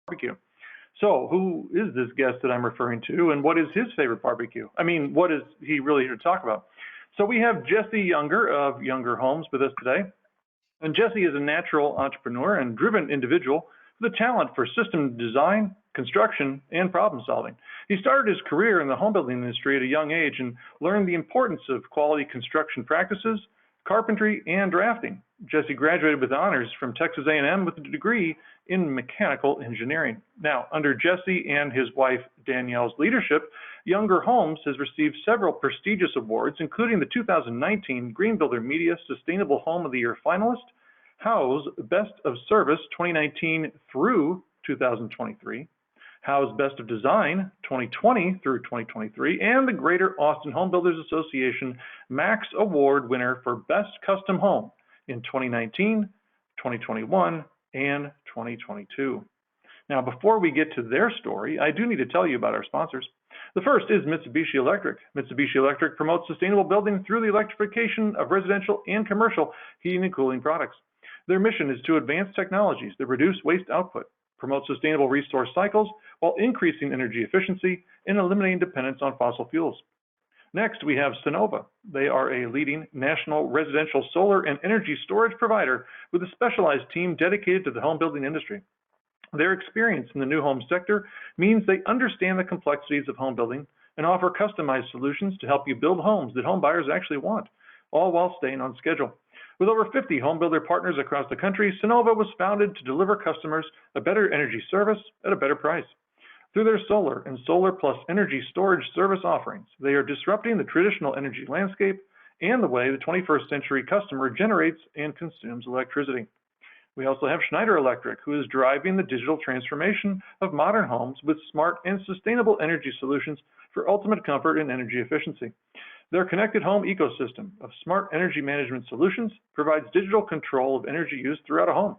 barbecue. So who is this guest that I'm referring to, and what is his favorite barbecue? I mean, what is he really here to talk about? So we have Jesse Younger of Younger Homes with us today. And Jesse is a natural entrepreneur and driven individual with a talent for system design, construction, and problem solving. He started his career in the home building industry at a young age and learned the importance of quality construction practices, carpentry, and drafting. Jesse graduated with honors from Texas A&M with a degree in mechanical engineering. Now, under Jesse and his wife Danielle's leadership, Younger Homes has received several prestigious awards, including the 2019 Green Builder Media Sustainable Home of the Year finalist, Howe's Best of Service 2019 through 2023, Howe's Best of Design 2020 through 2023, and the Greater Austin Home Builders Association Max Award winner for Best Custom Home in 2019, 2021, and 2022. Now, before we get to their story, I do need to tell you about our sponsors. The first is Mitsubishi Electric. Mitsubishi Electric promotes sustainable building through the electrification of residential and commercial heating and cooling products. Their mission is to advance technologies that reduce waste output, promote sustainable resource cycles while increasing energy efficiency and eliminating dependence on fossil fuels. Next, we have Sunnova. They are a leading national residential solar and energy storage provider with a specialized team dedicated to the home building industry. Their experience in the new home sector means they understand the complexities of home building and offer customized solutions to help you build homes that home buyers actually want, all while staying on schedule. With over 50 home builder partners across the country, Sunnova was founded to deliver customers a better energy service at a better price. Through their solar and solar plus energy storage service offerings, they are disrupting the traditional energy landscape and the way the 21st century customer generates and consumes electricity. We also have Schneider Electric, who is driving the digital transformation of modern homes with smart and sustainable energy solutions for ultimate comfort and energy efficiency. Their connected home ecosystem of smart energy management solutions provides digital control of energy use throughout a home,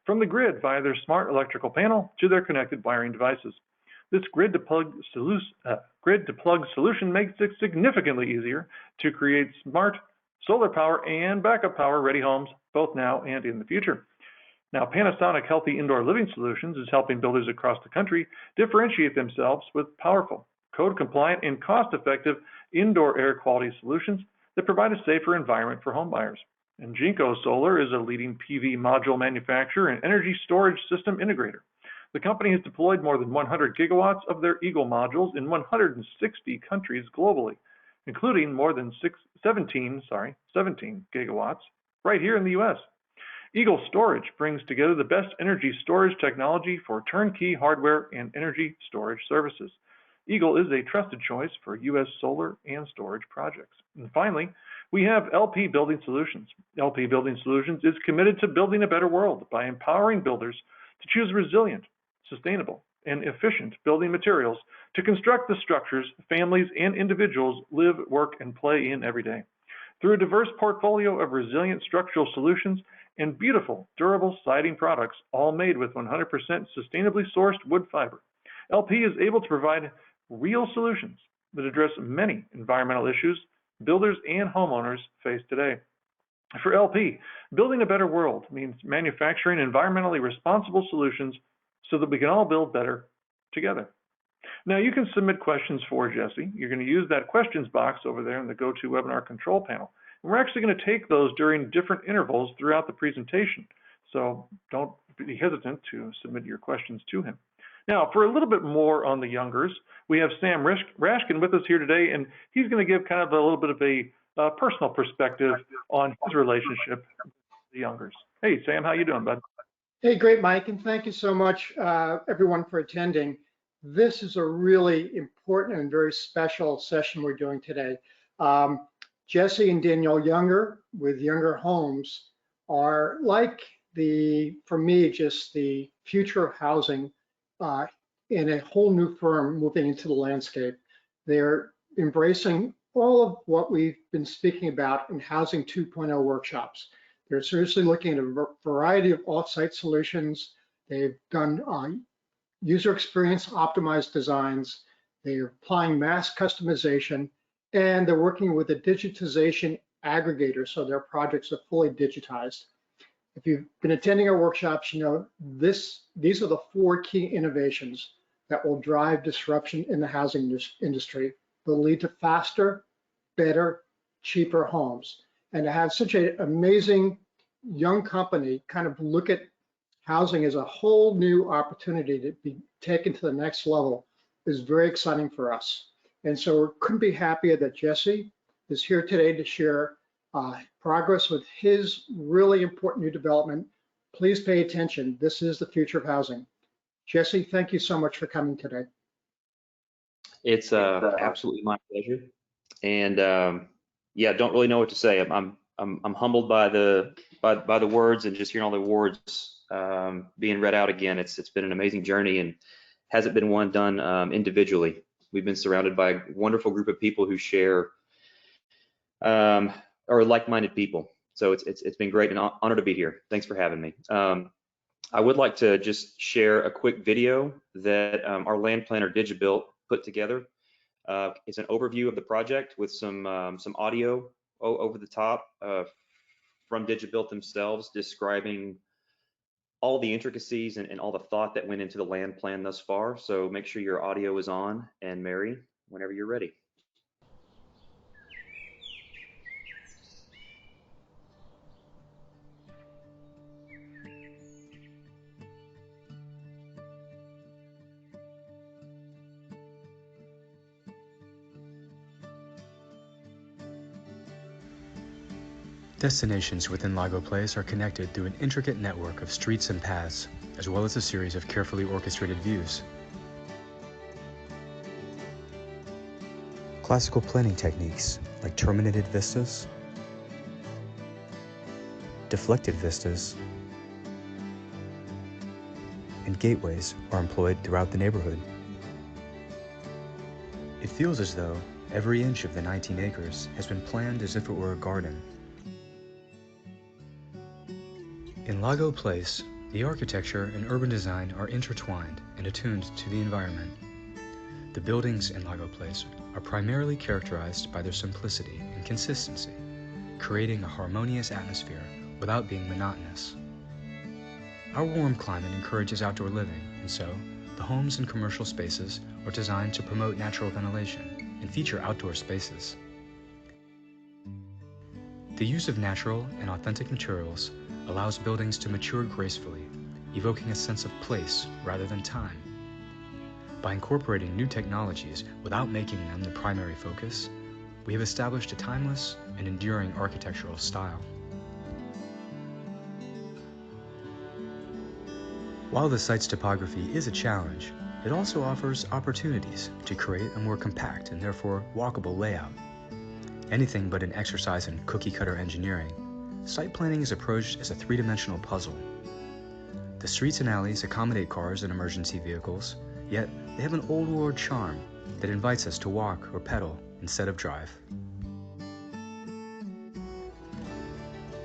from the grid via their smart electrical panel to their connected wiring devices. This grid-to-plug solution makes it significantly easier to create smart solar power and backup power ready homes, both now and in the future. Now, Panasonic Healthy Indoor Living Solutions is helping builders across the country differentiate themselves with powerful, code-compliant, and cost-effective indoor air quality solutions that provide a safer environment for home buyers. And Jinko Solar is a leading PV module manufacturer and energy storage system integrator. The company has deployed more than 100 gigawatts of their Eagle modules in 160 countries globally, including more than 17 gigawatts right here in the US. Eagle Storage brings together the best energy storage technology for turnkey hardware and energy storage services. Eagle is a trusted choice for US solar and storage projects. And finally, we have LP Building Solutions. LP Building Solutions is committed to building a better world by empowering builders to choose resilient, sustainable, and efficient building materials to construct the structures families and individuals live, work, and play in every day. Through a diverse portfolio of resilient structural solutions and beautiful, durable siding products, all made with 100% sustainably sourced wood fiber, LP is able to provide real solutions that address many environmental issues builders and homeowners face today. For LP, building a better world means manufacturing environmentally responsible solutions so that we can all build better together. Now, you can submit questions for Jesse. You're going to use that questions box over there in the GoToWebinar control panel. And we're actually going to take those during different intervals throughout the presentation. So don't be hesitant to submit your questions to him. Now, for a little bit more on the Youngers, we have Sam Rashkin with us here today, and he's going to give kind of a little bit of a personal perspective on his relationship with the Youngers. Hey, Sam, how you doing, bud? Hey, great, Mike, and thank you so much, everyone, for attending. This is a really important and very special session we're doing today. Jesse and Danielle Younger with Younger Homes are like for me, just the future of housing in a whole new firm moving into the landscape. They're embracing all of what we've been speaking about in Housing 2.0 workshops. They're seriously looking at a variety of offsite solutions. They've done user experience optimized designs. They're applying mass customization, and they're working with a digitization aggregator so their projects are fully digitized. If you've been attending our workshops, you know these are the 4 key innovations that will drive disruption in the housing industry. They'll lead to faster, better, cheaper homes. And to have such an amazing young company kind of look at housing as a whole new opportunity to be taken to the next level is very exciting for us. And so we couldn't be happier that Jesse is here today to share progress with his really important new development. Please pay attention. This is the future of housing. Jesse, thank you so much for coming today. It's absolutely my pleasure. And yeah, don't really know what to say. I'm humbled by the words and just hearing all the words being read out again. It's been an amazing journey and hasn't been one done individually. We've been surrounded by a wonderful group of people who share are like-minded people. So it's been great and an honor to be here. Thanks for having me. I would like to just share a quick video that our land planner DigiBuilt put together. It's an overview of the project with some audio over the top from DigiBuilt themselves, describing all the intricacies and all the thought that went into the land plan thus far. So make sure your audio is on, and Mary, whenever you're ready. Destinations within Lago Place are connected through an intricate network of streets and paths, as well as a series of carefully orchestrated views. Classical planning techniques like terminated vistas, deflected vistas, and gateways are employed throughout the neighborhood. It feels as though every inch of the 19 acres has been planned as if it were a garden. In Lago Place, the architecture and urban design are intertwined and attuned to the environment. The buildings in Lago Place are primarily characterized by their simplicity and consistency, creating a harmonious atmosphere without being monotonous. Our warm climate encourages outdoor living, and so the homes and commercial spaces are designed to promote natural ventilation and feature outdoor spaces. The use of natural and authentic materials allows buildings to mature gracefully, evoking a sense of place rather than time. By incorporating new technologies without making them the primary focus, we have established a timeless and enduring architectural style. While the site's topography is a challenge, it also offers opportunities to create a more compact and therefore walkable layout. Anything but an exercise in cookie-cutter engineering, site planning is approached as a three-dimensional puzzle. The streets and alleys accommodate cars and emergency vehicles, yet they have an old-world charm that invites us to walk or pedal instead of drive.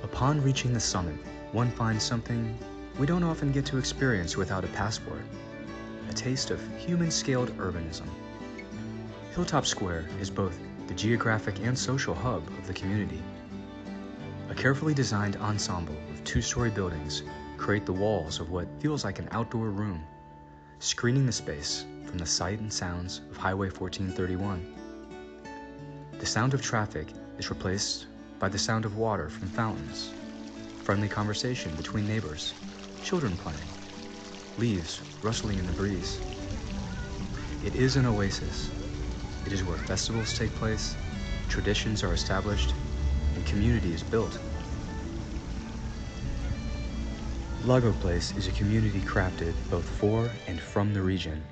Upon reaching the summit, one finds something we don't often get to experience without a passport: a taste of human-scaled urbanism. Hilltop Square is both the geographic and social hub of the community. A carefully designed ensemble of two-story buildings create the walls of what feels like an outdoor room, screening the space from the sight and sounds of Highway 1431. The sound of traffic is replaced by the sound of water from fountains, friendly conversation between neighbors, children playing, leaves rustling in the breeze. It is an oasis. It is where festivals take place, traditions are established, and community is built. Lago Place is a community crafted both for and from the region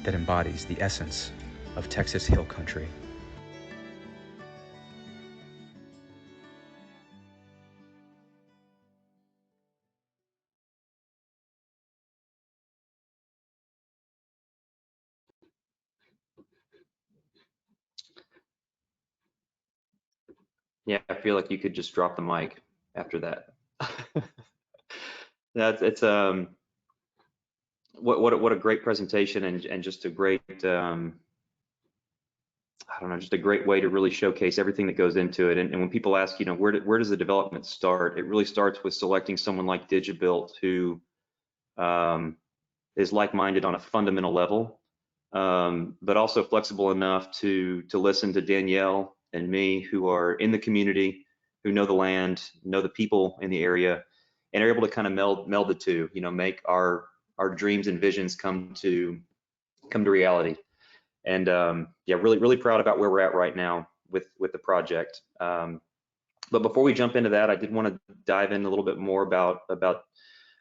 that embodies the essence of Texas Hill Country. Yeah, I feel like you could just drop the mic after that. It's what a great presentation and just a great I don't know, just a great way to really showcase everything that goes into it. And when people ask, you know, where does the development start? It really starts with selecting someone like DigiBuilt who is like-minded on a fundamental level, but also flexible enough to listen to Danielle and me, who are in the community, who know the land, know the people in the area, and are able to kind of meld the two, you know, make our dreams and visions come to reality. And yeah, really proud about where we're at right now with the project. But before we jump into that, I did want to dive in a little bit more about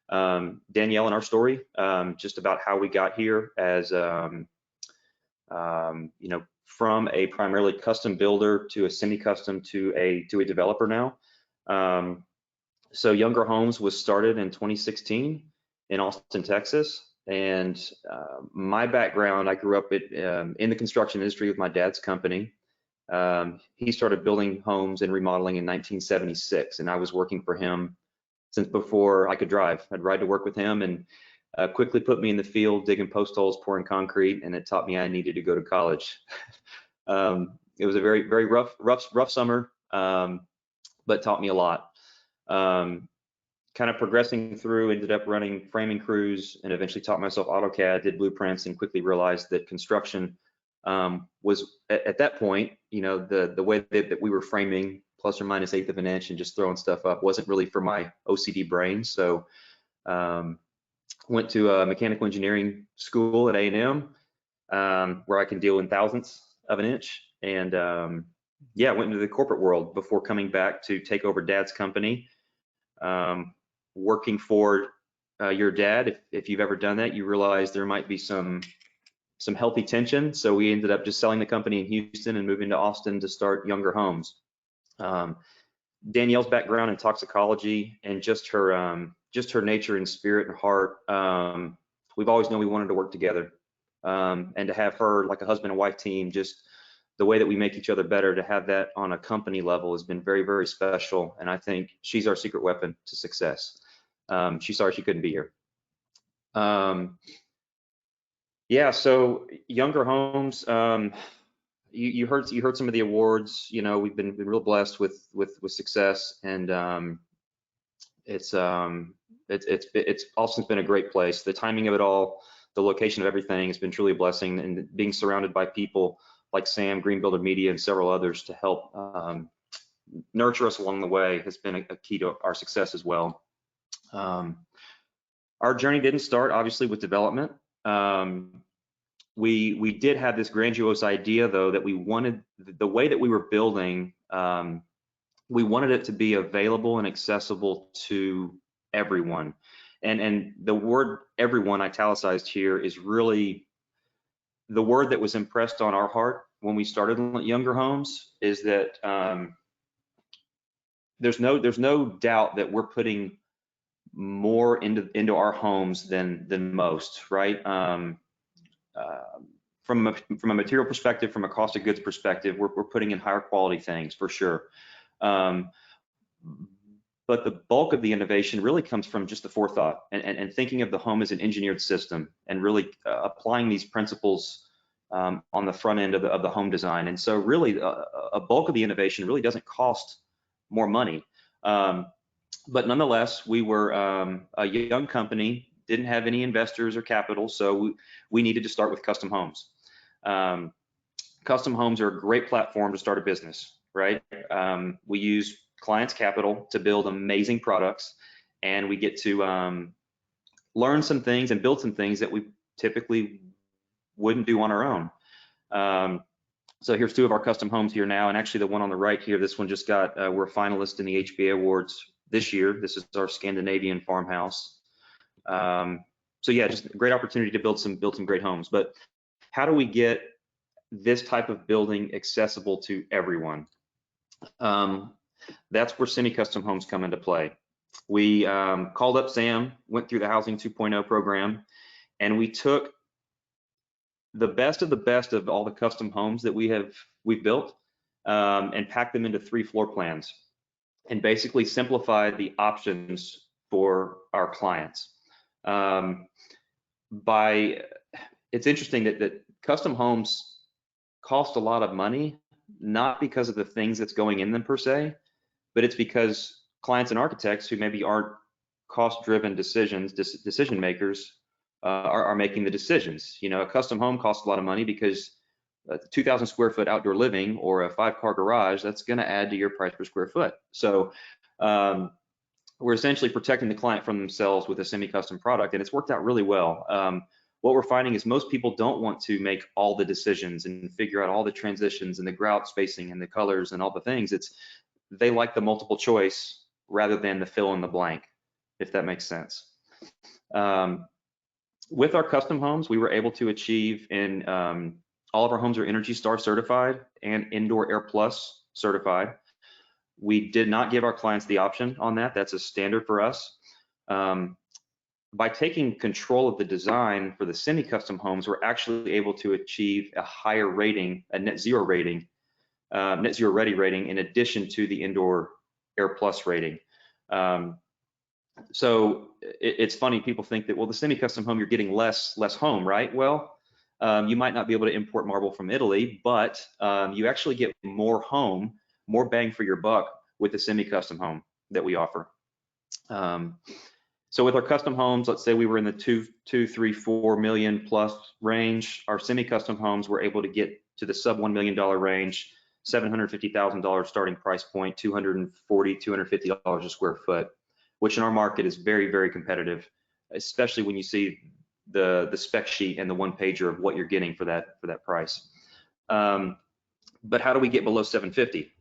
Danielle and our story, just about how we got here as you know, from a primarily custom builder to a semi-custom to a developer now. So Younger Homes was started in 2016 in Austin, Texas. And my background, I grew up in the construction industry with my dad's company. He started building homes and remodeling in 1976, and I was working for him since before I could drive. I'd ride to work with him, and quickly put me in the field digging post holes, pouring concrete, and it taught me I needed to go to college. It was a very rough summer, but taught me a lot. Kind of progressing through, ended up running framing crews, and eventually taught myself AutoCAD, did blueprints, and quickly realized that construction was at that point, you know, the way that we were framing plus or minus eighth of an inch and just throwing stuff up wasn't really for my OCD brain. So went to a mechanical engineering school at A&M, where I can deal in thousandths of an inch, and yeah, went into the corporate world before coming back to take over Dad's company. Working for your dad, if you've ever done that, you realize there might be some healthy tension. So we ended up just selling the company in Houston and moving to Austin to start Younger Homes. Danielle's background in toxicology and just her nature and spirit and heart, we've always known we wanted to work together, and to have her like a husband and wife team, just the way that we make each other better, to have that on a company level has been very special. And I think she's our secret weapon to success. She's sorry she couldn't be here. Yeah, so Younger Homes, you heard some of the awards. You know, we've been real blessed with success, and it's Austin's been a great place. The timing of it all, the location of everything has been truly a blessing, and being surrounded by people like Sam, Green Builder Media, and several others to help nurture us along the way has been a key to our success as well. Our journey didn't start obviously with development. We did have this grandiose idea, though, that we wanted the way that we were building, we wanted it to be available and accessible to everyone. And the word everyone italicized here is really the word that was impressed on our heart when we started Younger Homes, is that there's no doubt that we're putting more into our homes than most, right? From a material perspective, from a cost of goods perspective, we're putting in higher quality things for sure. But the bulk of the innovation really comes from just the forethought and thinking of the home as an engineered system, and really applying these principles on the front end of the home design. And so really a bulk of the innovation really doesn't cost more money. But nonetheless, we were a young company, didn't have any investors or capital, so we needed to start with custom homes. Custom homes are a great platform to start a business, right? We use clients' capital to build amazing products, and we get to learn some things and build some things that we typically wouldn't do on our own. So here's two of our custom homes here now, and actually the one on the right here, this one just got, we're a finalist in the HBA Awards this year. This is our Scandinavian farmhouse. So yeah, just a great opportunity to build some great homes. But how do we get this type of building accessible to everyone? That's where semi-custom homes come into play. We called up Sam, went through the Housing 2.0 program, and we took the best of all the custom homes that we've built, and packed them into 3 floor plans, and basically simplified the options for our clients. It's interesting that custom homes cost a lot of money, not because of the things that's going in them per se, but it's because clients and architects who maybe aren't cost-driven decision makers are making the decisions. You know, a custom home costs a lot of money because 2,000 square foot outdoor living or a 5-car garage, that's going to add to your price per square foot. So we're essentially protecting the client from themselves with a semi-custom product, and it's worked out really well. What we're finding is most people don't want to make all the decisions and figure out all the transitions and the grout spacing and the colors and all the things. They like the multiple choice rather than the fill in the blank, if that makes sense. With our custom homes, we were able to achieve in all of our homes are Energy Star certified and Indoor Air Plus certified. We did not give our clients the option on that. That's a standard for us. By taking control of the design for the semi-custom homes, we're actually able to achieve a higher rating, a net zero rating, net zero ready rating, in addition to the Indoor Air Plus rating. So it's funny, people think that, well, the semi-custom home, you're getting less home, right? Well, you might not be able to import marble from Italy, but you actually get more home, more bang for your buck with the semi-custom home that we offer. So with our custom homes, let's say we were in the 2, 3, 4 million plus range. Our semi-custom homes were able to get to the sub $1 million range, $750,000 starting price point, $240, $250 a square foot, which in our market is very, very competitive, especially when you see the spec sheet and the one pager of what you're getting for that price. But how do we get below 750?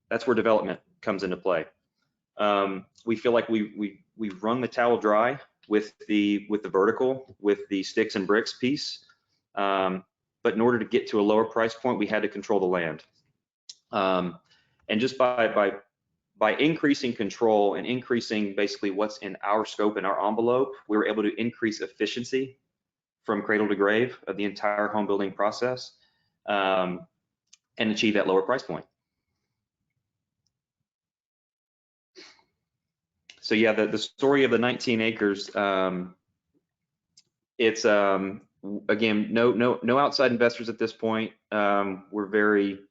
That's where development comes into play. We feel like we've wrung the towel dry with the vertical, with the sticks and bricks piece. But in order to get to a lower price point, we had to control the land. And just by increasing control and increasing basically what's in our scope and our envelope, we were able to increase efficiency from cradle to grave of the entire home building process, and achieve that lower price point. So yeah, the story of the 19 acres, it's again, no outside investors at this point. We're very,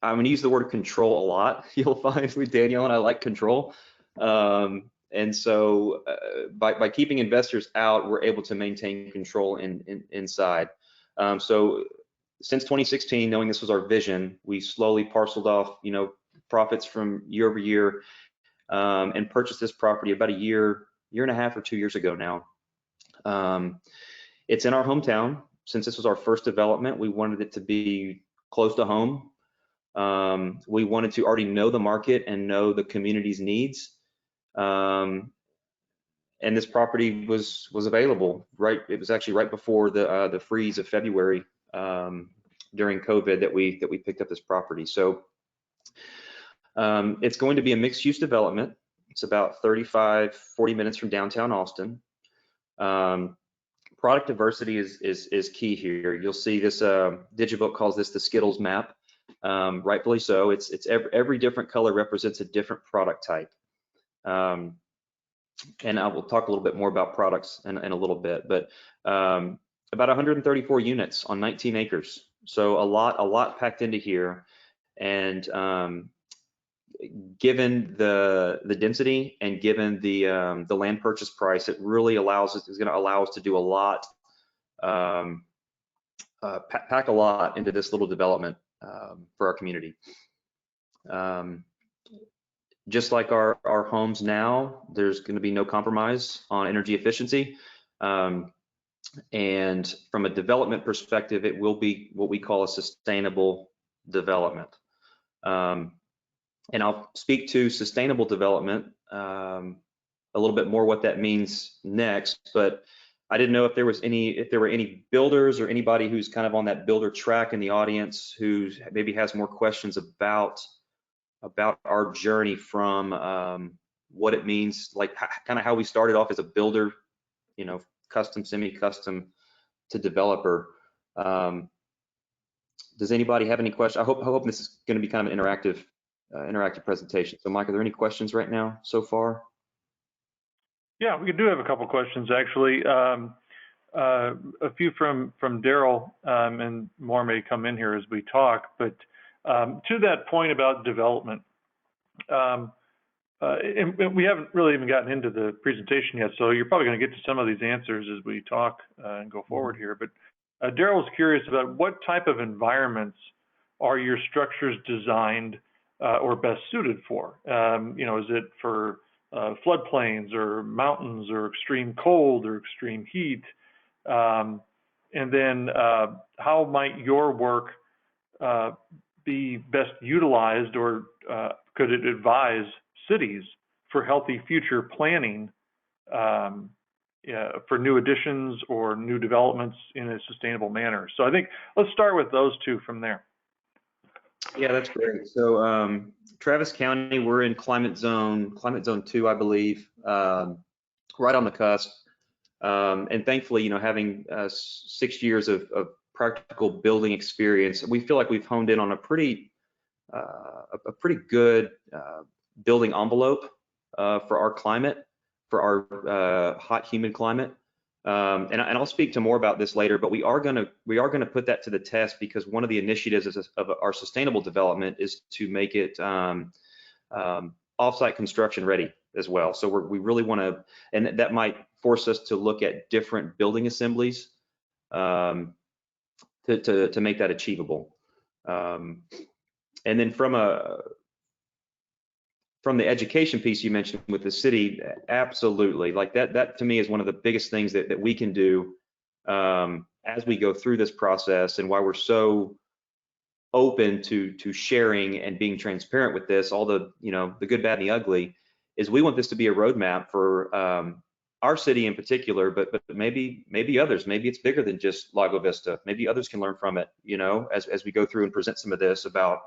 I'm going to use the word control a lot. You'll find with Danielle and I like control. And so by keeping investors out, we're able to maintain control inside. So since 2016, knowing this was our vision, we slowly parceled off, profits from year over year, and purchased this property about a year and a half or 2 years ago now. It's in our hometown. Since this was our first development, we wanted it to be close to home. We wanted to already know the market and know the community's needs. And this property was available, right? It was actually right before the freeze of February during COVID that we picked up this property. So it's going to be a mixed use development. It's about 35, 40 minutes from downtown Austin. Product diversity is key here. You'll see this Digibook calls this the Skittles map. Rightfully so. It's every different color represents a different product type. And I will talk a little bit more about products in a little bit, but about 134 units on 19 acres. So a lot packed into here. And given the density and given the land purchase price, it really is going to allow us to do a lot, pack a lot into this little development for our community. Just like our homes now, there's going to be no compromise on energy efficiency. And from a development perspective, it will be what we call a sustainable development. And I'll speak to sustainable development a little bit more what that means next, but I didn't know if there were any builders or anybody who's kind of on that builder track in the audience who maybe has more questions about our journey from what it means, like kind of how we started off as a builder, custom, semi-custom to developer. Does anybody have any questions? I hope this is going to be kind of an interactive presentation. So Mike, are there any questions right now so far? Yeah, we do have a couple questions actually. a few from Daryl, and more may come in here as we talk. But to that point about development, and we haven't really even gotten into the presentation yet, so you're probably going to get to some of these answers as we talk and go forward here. But Daryl's curious about what type of environments are your structures designed or best suited for? Is it for floodplains or mountains or extreme cold or extreme heat? And then how might your work be best utilized, or could it advise cities for healthy future planning for new additions or new developments in a sustainable manner? So I think let's start with those two from there. Yeah, that's great. So Travis County, we're in climate zone 2, I believe, right on the cusp. And thankfully, having 6 years of practical building experience, we feel like we've honed in on a pretty good building envelope for our climate, for our hot, humid climate. And I'll speak to more about this later, but we are going to put that to the test, because one of the initiatives of our sustainable development is to make it offsite construction ready as well. So we really want to, and that might force us to look at different building assemblies to make that achievable. And then from the education piece you mentioned with the city, absolutely. Like that to me is one of the biggest things that we can do as we go through this process, and why we're so open to sharing and being transparent with this, all the the good, bad, and the ugly, is we want this to be a roadmap for our city in particular, but maybe others. Maybe it's bigger than just Lago Vista. Maybe others can learn from it, as we go through and present some of this about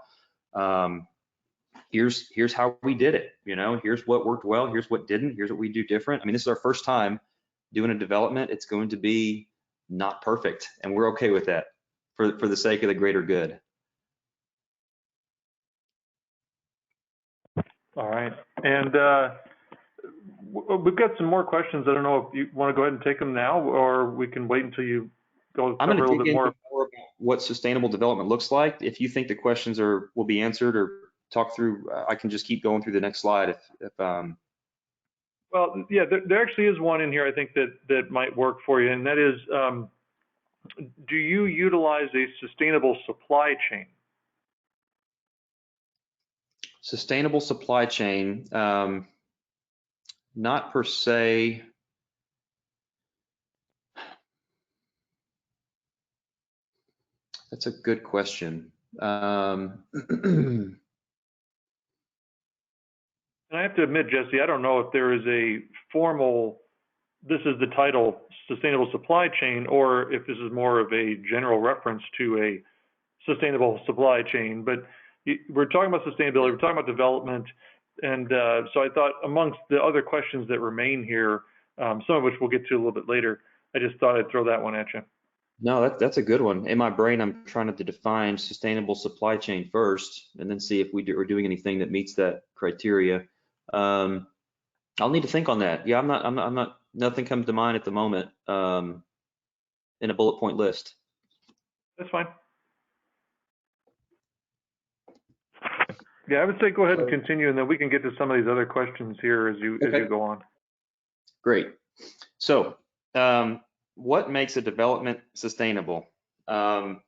here's how we did it, here's what worked well, here's what didn't, here's what we do different. I mean, this is our first time doing a development. It's going to be not perfect, and we're okay with that for the sake of the greater good. All right, and we've got some more questions. I don't know if you want to go ahead and take them now, or we can wait until you go cover a little bit more about what sustainable development looks like. If you think the questions will be answered or talk through, I can just keep going through the next slide. Well, yeah, there actually is one in here I think that might work for you, and that is, do you utilize a sustainable supply chain? Sustainable supply chain, not per se. That's a good question. And I have to admit, Jesse, I don't know if there is a formal, this is the title, sustainable supply chain, or if this is more of a general reference to a sustainable supply chain. But we're talking about sustainability, we're talking about development, and so I thought amongst the other questions that remain here, some of which we'll get to a little bit later, I just thought I'd throw that one at you. No, that's a good one. In my brain, I'm trying to define sustainable supply chain first, and then see if we're doing anything that meets that criteria. I'll need to think on that. Yeah, I'm not. Nothing comes to mind at the moment in a bullet point list. That's fine. Yeah, I would say go ahead and continue, and then we can get to some of these other questions here as you go on. Great. So, what makes a development sustainable? And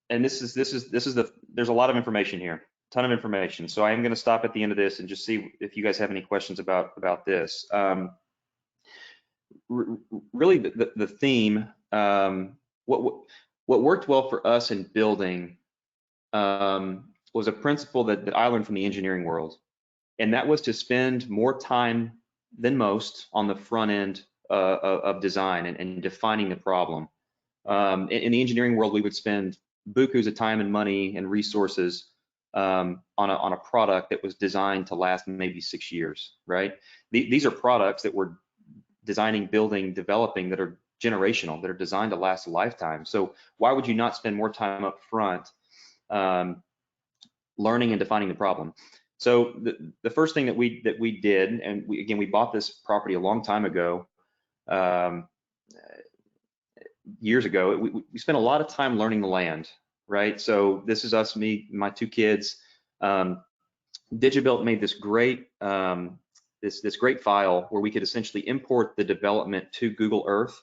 this is there's a lot of information here, ton of information. So I am going to stop at the end of this and just see if you guys have any questions about this. Really, the theme, what worked well for us in building was a principle that I learned from the engineering world, and that was to spend more time than most on the front end of design and defining the problem. In the engineering world, we would spend bukus of time and money and resources on a product that was designed to last maybe 6 years, right? These are products that we're designing, building, developing that are generational, that are designed to last a lifetime. So why would you not spend more time up front learning and defining the problem? So the first thing that we did, and we bought this property a long time ago. years ago, we spent a lot of time learning the land, right? So this is us, me, my two kids. DigiBuilt made this great this great file where we could essentially import the development to Google Earth.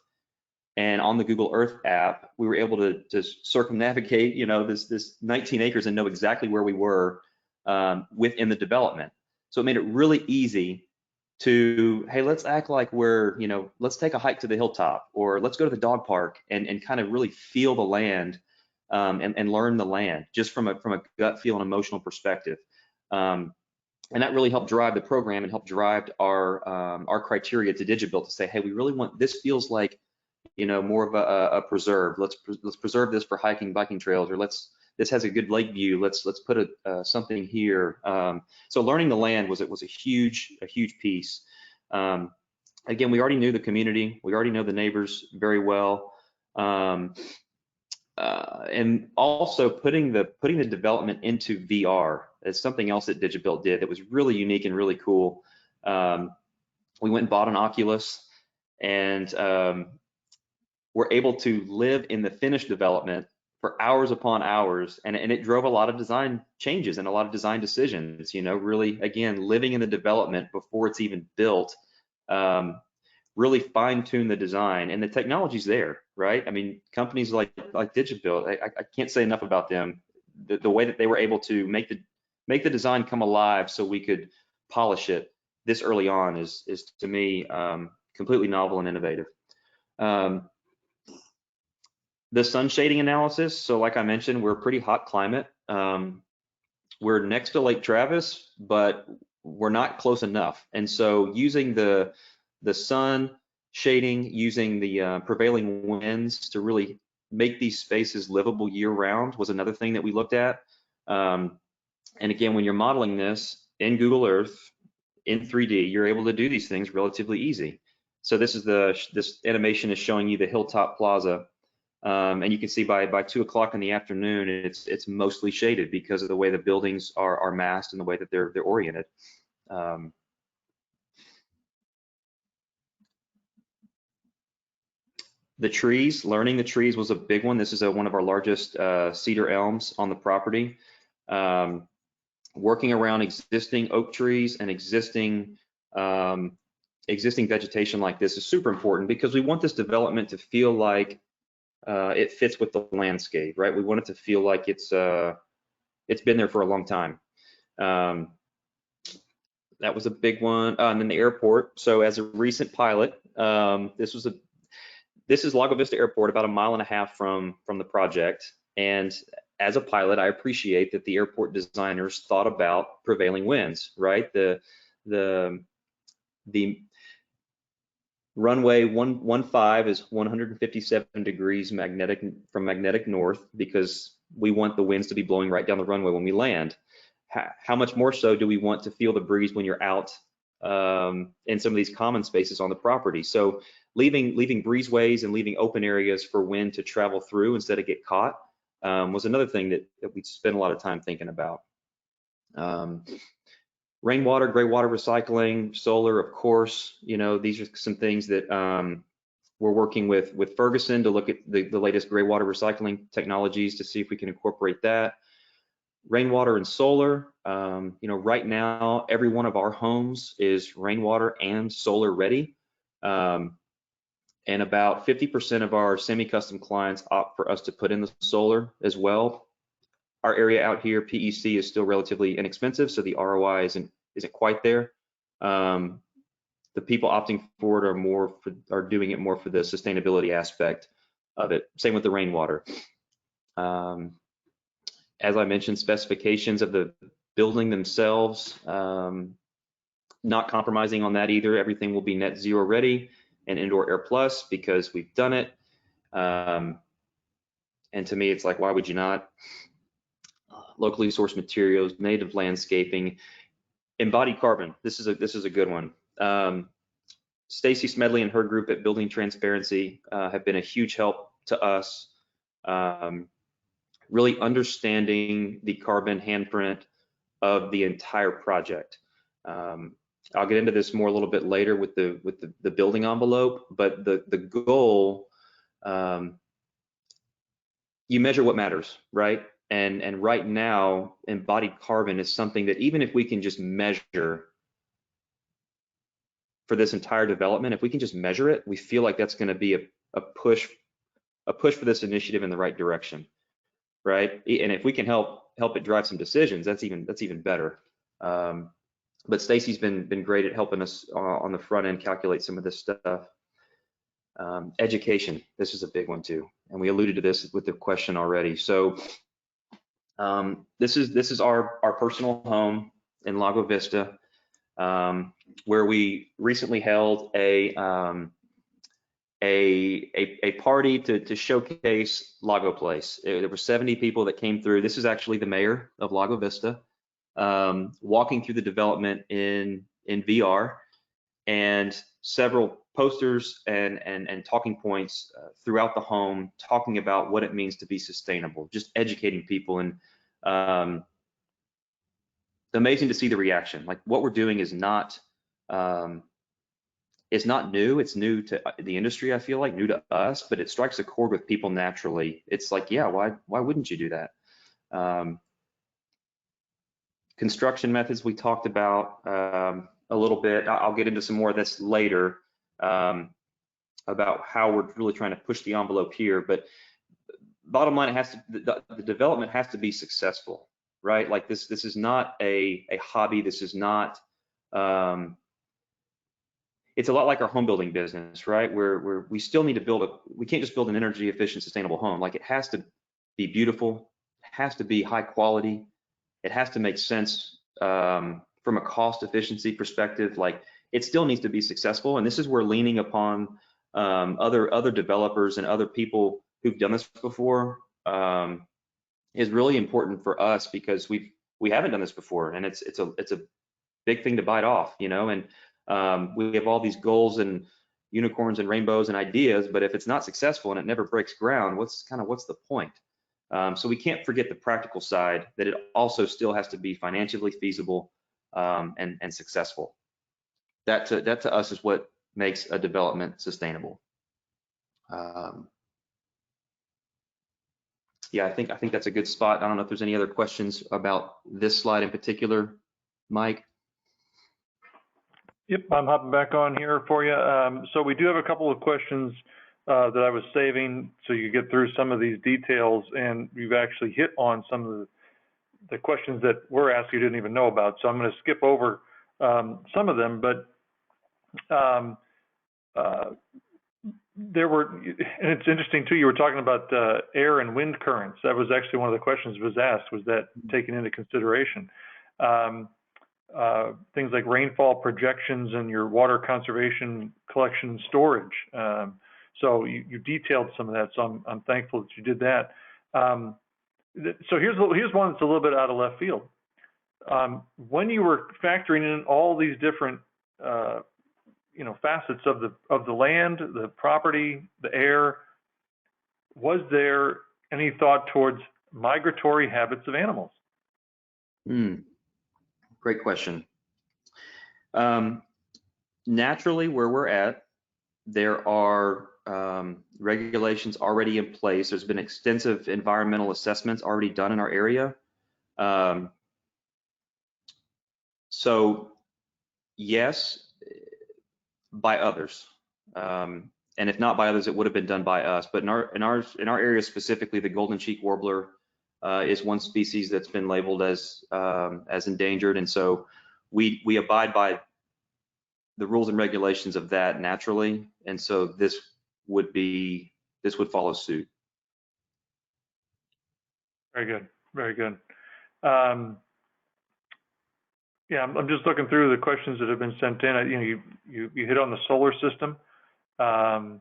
And on the Google Earth app, we were able to circumnavigate, this 19 acres and know exactly where we were within the development. So it made it really easy to, hey, let's act like let's take a hike to the hilltop, or let's go to the dog park and kind of really feel the land and learn the land just from a gut feel and emotional perspective. And that really helped drive the program and helped drive our criteria to DigiBuilt to say, hey, we really want, this feels like, more of a preserve. Let's preserve this for hiking, biking trails, or this has a good lake view. Let's put something here. So learning the land was a huge piece. Again, we already knew the community. We already know the neighbors very well. And also putting the development into VR is something else that DigiBuilt did that was really unique and really cool. We went and bought an Oculus, and we're able to live in the finished development for hours upon hours, and it drove a lot of design changes and a lot of design decisions. Really, again, living in the development before it's even built, really fine-tune the design, and the technology's there, right? I mean, companies like DigiBuilt, I can't say enough about them. The way that they were able to make the design come alive so we could polish it this early on is to me completely novel and innovative. The sun shading analysis. So like I mentioned, we're a pretty hot climate. We're next to Lake Travis, but we're not close enough. And so using the sun shading, using the prevailing winds to really make these spaces livable year round was another thing that we looked at. And again, when you're modeling this in Google Earth, in 3D, you're able to do these things relatively easy. So this animation is showing you the Hilltop Plaza. And you can see by 2 o'clock in the afternoon, it's mostly shaded because of the way the buildings are massed and the way that they're oriented. The trees, learning the trees was a big one. This is one of our largest cedar elms on the property. Working around existing oak trees and existing vegetation like this is super important because we want this development to feel like it fits with the landscape, right? We want it to feel like it's been there for a long time. That was a big one. And then the airport. So as a recent pilot, this is Lago Vista Airport, about 1.5 miles from the project. And as a pilot, I appreciate that the airport designers thought about prevailing winds, right? The runway 115 is 157 degrees from magnetic north because we want the winds to be blowing right down the runway when we land. How much more so do we want to feel the breeze when you're out in some of these common spaces on the property? So leaving breezeways and leaving open areas for wind to travel through instead of get caught was another thing that we spent a lot of time thinking about. Rainwater, gray water recycling, solar, of course, these are some things that we're working with Ferguson to look at the latest gray water recycling technologies to see if we can incorporate that. Rainwater and solar, right now, every one of our homes is rainwater and solar ready. And about 50% of our semi-custom clients opt for us to put in the solar as well. Our area out here, PEC, is still relatively inexpensive, so the ROI isn't quite there. The people opting for it are doing it more for the sustainability aspect of it. Same with the rainwater. As I mentioned, specifications of the building themselves, not compromising on that either. Everything will be net zero ready and indoor air plus because we've done it. And to me, it's like, why would you not? Locally sourced materials, native landscaping, embodied carbon. This is a good one. Stacy Smedley and her group at Building Transparency have been a huge help to us. Really understanding the carbon handprint of the entire project. I'll get into this more a little bit later with the building envelope, but the goal you measure what matters, right? And right now, embodied carbon is something that even if we can just measure for this entire development, if we can just measure it, we feel like that's going to be a push for this initiative in the right direction, right? And if we can help it drive some decisions, that's even better. But Stacy's been great at helping us on the front end calculate some of this stuff. Education, this is a big one too, and we alluded to this with the question already. So this is our personal home in Lago Vista, where we recently held a party to showcase Lago Place. There were 70 people that came through. This is actually the mayor of Lago Vista, walking through the development in VR, and several posters and talking points throughout the home, talking about what it means to be sustainable, just educating people. And amazing to see the reaction. Like, what we're doing is not new. It's new to the industry, I feel like, new to us, but it strikes a chord with people naturally. It's like, yeah, why wouldn't you do that? Construction methods we talked about a little bit. I'll get into some more of this later about how we're really trying to push the envelope here. But bottom line, the development has to be successful, right? Like this is not a hobby. This is not. It's a lot like our home building business, right? Where we still need to we can't just build an energy efficient, sustainable home. Like, it has to be beautiful, it has to be high quality, it has to make sense from a cost efficiency perspective. Like, it still needs to be successful. And this is where leaning upon other developers and other people who've done this before is really important for us, because we haven't done this before, and it's a big thing to bite off, you know. And we have all these goals and unicorns and rainbows and ideas, but if it's not successful and it never breaks ground, what's the point? So we can't forget the practical side, that it also still has to be financially feasible and successful. That to us is what makes a development sustainable. Yeah, I think that's a good spot. I don't know if there's any other questions about this slide in particular, Mike. Yep, I'm hopping back on here for you. So we do have a couple of questions that I was saving so you get through some of these details, and you've actually hit on some of the questions that we're asked you didn't even know about. So I'm going to skip over some of them, but there were, and it's interesting too, you were talking about air and wind currents. That was actually one of the questions was asked, was that taken into consideration? Things like rainfall projections and your water conservation, collection, and storage. So you detailed some of that, so I'm thankful that you did that. So here's one that's a little bit out of left field. When you were factoring in all these different facets of the land, the property, the air, was there any thought towards migratory habits of animals? Great question. Naturally, where we're at, there are regulations already in place. There's been extensive environmental assessments already done in our area. So yes, by others. And if not by others, it would have been done by us. But in our area specifically, the golden cheek warbler is one species that's been labeled as endangered, and so we abide by the rules and regulations of that naturally, and so this would follow suit. Very good, very good. Yeah, I'm just looking through the questions that have been sent in. You hit on the solar system and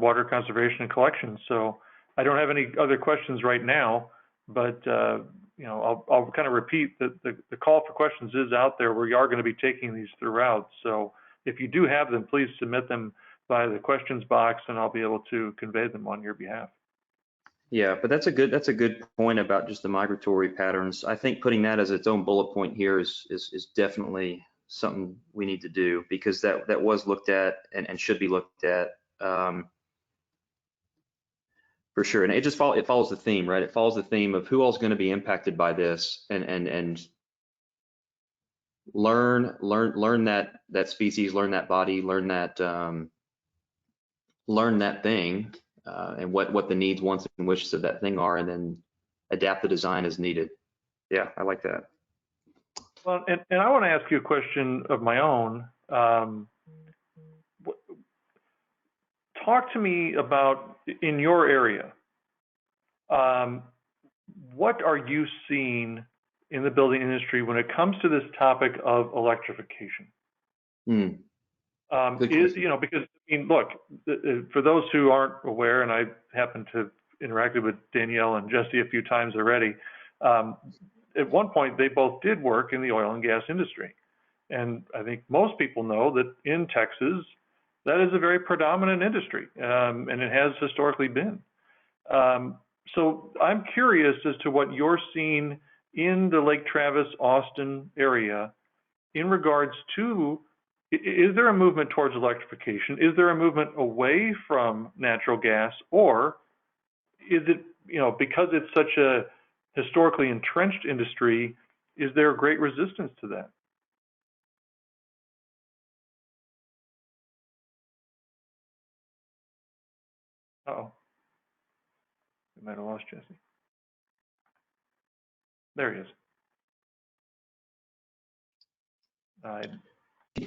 water conservation and collection. So I don't have any other questions right now, but I'll kind of repeat that the call for questions is out there. We are going to be taking these throughout. So if you do have them, please submit them via the questions box, and I'll be able to convey them on your behalf. Yeah, but that's a good point about just the migratory patterns. I think putting that as its own bullet point here is definitely something we need to do, because that was looked at and should be looked at, for sure. And it follows the theme, right? It follows the theme of who all's going to be impacted by this, and learn that species, learn that body, learn that thing, and what the needs, wants, and wishes of that thing are, and then adapt the design as needed. Yeah, I like that. Well, and I want to ask you a question of my own. Talk to me about, in your area, what are you seeing in the building industry when it comes to this topic of electrification? Good Because, I mean, look, for those who aren't aware, and I happen to have interacted with Danielle and Jessie a few times already, at one point they both did work in the oil and gas industry. And I think most people know that in Texas, that is a very predominant industry, and it has historically been. So I'm curious as to what you're seeing in the Lake Travis, Austin area in regards to, is there a movement towards electrification? Is there a movement away from natural gas? Or is it, because it's such a historically entrenched industry, is there a great resistance to that? Uh-oh. We might have lost Jesse. There he is.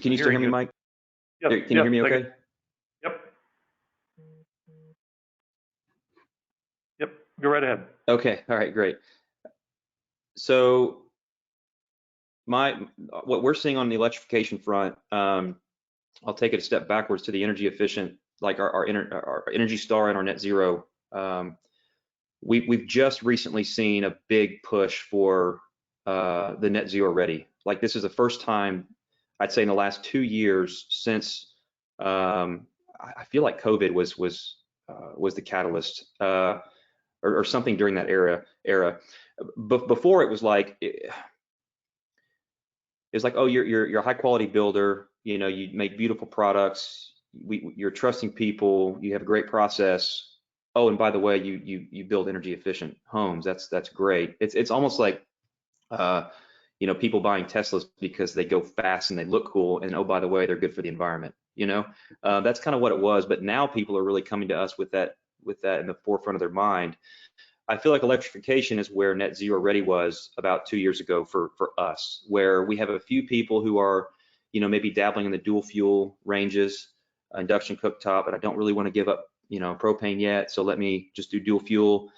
Can you still hear me, Mike? Yep. Can you hear me okay? Yep. Go right ahead. Okay. All right, great. So what we're seeing on the electrification front, I'll take it a step backwards to the energy efficient, like our Energy Star and our net zero. We've just recently seen a big push for the net zero ready. Like, this is the first time, I'd say, in the last 2 years since I feel like COVID was the catalyst, or something during that era. But before, it was like, oh, you're a high quality builder, you make beautiful products, you're trusting people, you have a great process. Oh, and by the way, you build energy efficient homes. That's great. It's almost like people buying Teslas because they go fast and they look cool, and oh, by the way, they're good for the environment. That's kind of what it was. But now people are really coming to us with that in the forefront of their mind. I feel like electrification is where net zero ready was about 2 years ago for us, where we have a few people who are, maybe dabbling in the dual fuel ranges, induction cooktop, but I don't really want to give up, propane yet, so let me just do dual fuel.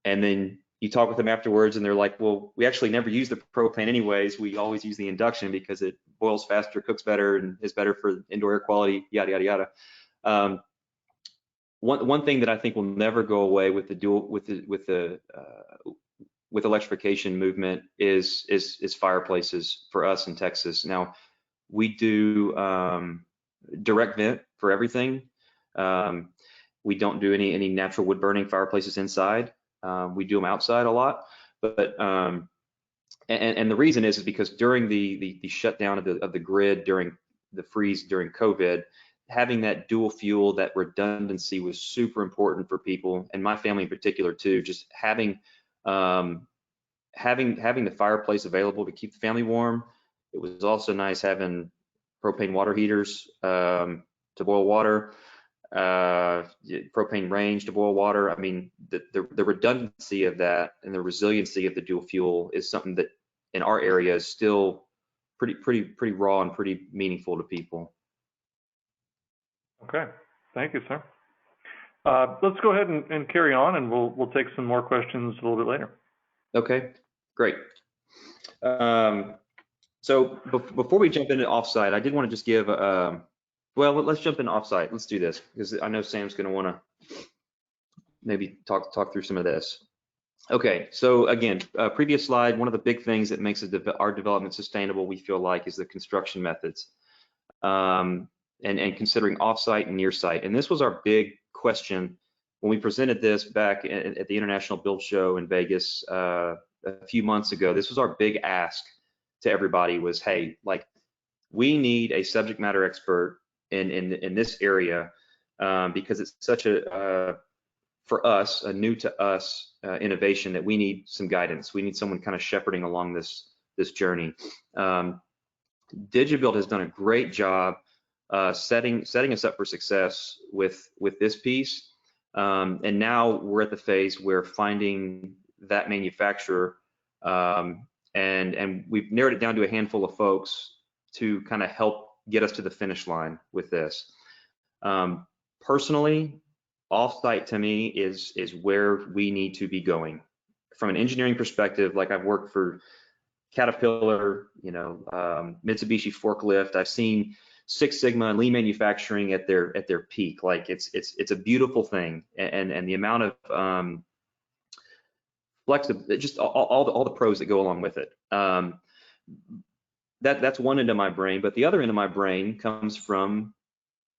And then you talk with them afterwards and they're like, well, we actually never use the propane anyways. We always use the induction because it boils faster, cooks better, and is better for indoor air quality, yada, yada, yada. One thing that I think will never go away with the electrification movement is fireplaces for us in Texas. Now, we do direct vent for everything. We don't do any natural wood burning fireplaces inside. We do them outside a lot, but and the reason is because during the shutdown of the grid, during the freeze during COVID, having that dual fuel, that redundancy was super important for people, and my family in particular too. Just having the fireplace available to keep the family warm. It was also nice having propane water heaters to boil water, propane range to boil water. I mean, the redundancy of that and the resiliency of the dual fuel is something that in our area is still pretty raw and pretty meaningful to people. Okay, thank you, sir. Let's go ahead and carry on, and we'll take some more questions a little bit later. Okay, great. So before we jump into Offsite, I did want to just give, well, let's jump into Offsite. Let's do this, because I know Sam's going to want to maybe talk through some of this. Okay, so again, previous slide, one of the big things that makes our development sustainable, we feel like, is the construction methods. And considering offsite and near site. And this was our big question when we presented this back at the International Build Show in Vegas a few months ago. This was our big ask to everybody was, hey, like, we need a subject matter expert in this area, because it's such a for us, a new to us innovation that we need some guidance. We need someone kind of shepherding along this journey. DigiBuild has done a great job setting us up for success with this piece, and now we're at the phase where finding that manufacturer, and we've narrowed it down to a handful of folks to kind of help get us to the finish line with this. Personally, Offsite to me is where we need to be going from an engineering perspective. Like, I've worked for Caterpillar, Mitsubishi forklift. I've seen Six Sigma and lean manufacturing at their peak. Like, it's a beautiful thing, and the amount of flexible, just all the pros that go along with it. That's one end of my brain, but the other end of my brain comes from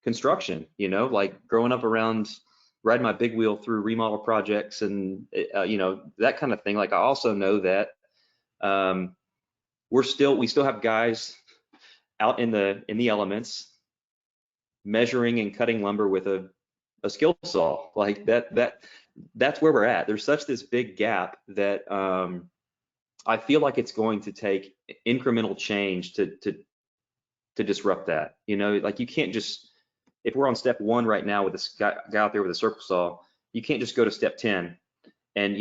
construction. Like growing up around, riding my big wheel through remodel projects and that kind of thing. Like, I also know that we still have guys out in the elements measuring and cutting lumber with a skill saw. Like that's where we're at. There's such this big gap that I feel like it's going to take incremental change to disrupt that. Like, you can't just, if we're on step 1 right now with this guy out there with a circle saw, you can't just go to step 10 and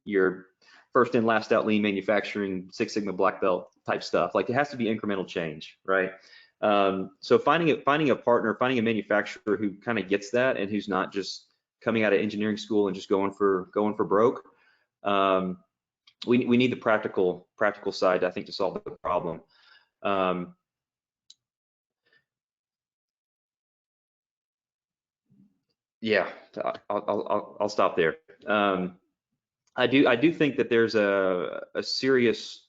your first in last out lean manufacturing, Six Sigma black belt type stuff. Like, it has to be incremental change, right? So finding a partner, finding a manufacturer who kind of gets that and who's not just coming out of engineering school and just going for broke. We need the practical side, I think, to solve the problem. Yeah, I'll stop there. I do think that there's a serious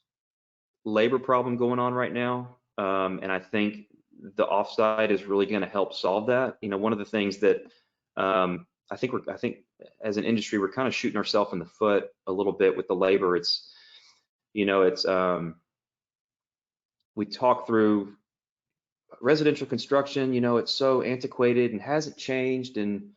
labor problem going on right now, and I think the Offsite is really going to help solve that. One of the things that I think as an industry, we're kind of shooting ourselves in the foot a little bit with the labor. We talk through residential construction, it's so antiquated and hasn't changed in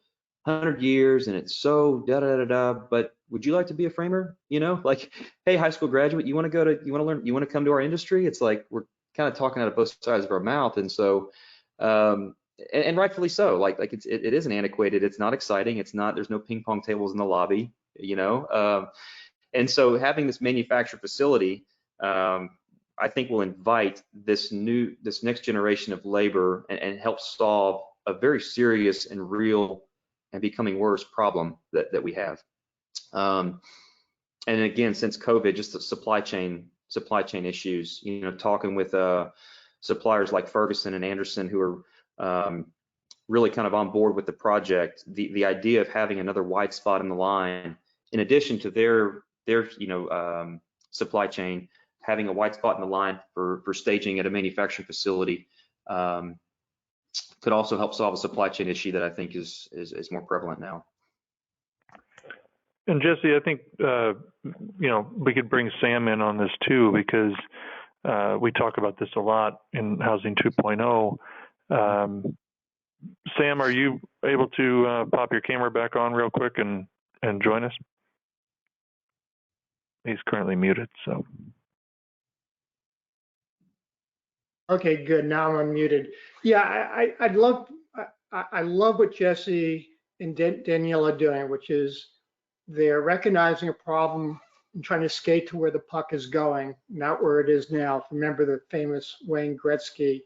100 years, and it's so da-da-da-da, but would you like to be a framer? Like, hey, high school graduate, you want to come to our industry? It's like, we're kind of talking out of both sides of our mouth. And so, and rightfully so, like it isn't antiquated. It's not exciting. There's no ping pong tables in the lobby, and so having this manufactured facility, I think will invite this next generation of labor and help solve a very serious and real and becoming worse problem that we have. And again, since COVID, just the supply chain issues, talking with suppliers like Ferguson and Anderson, who are really kind of on board with the project, the idea of having another wide spot in the line, in addition to their supply chain, having a wide spot in the line for staging at a manufacturing facility, could also help solve a supply chain issue that I think is more prevalent now. And Jesse, I think we could bring Sam in on this too, because we talk about this a lot in Housing 2.0. Sam, are you able to pop your camera back on real quick and join us? He's currently muted, so. Okay, good. Now I'm unmuted. Yeah, I love what Jesse and Danielle are doing, which is they're recognizing a problem and trying to skate to where the puck is going, not where it is now. Remember the famous Wayne Gretzky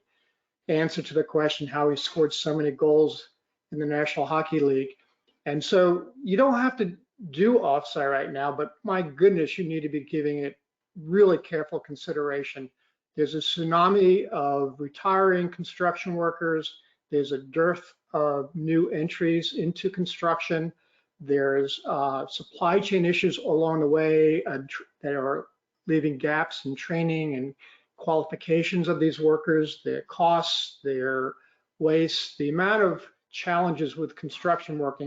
answer to the question how he scored so many goals in the National Hockey League. And so you don't have to do Offsite right now, but my goodness, you need to be giving it really careful consideration. There's a tsunami of retiring construction workers. There's a dearth of new entries into construction. There's supply chain issues along the way that are leaving gaps in training and qualifications of these workers, their costs, their waste, the amount of challenges with construction work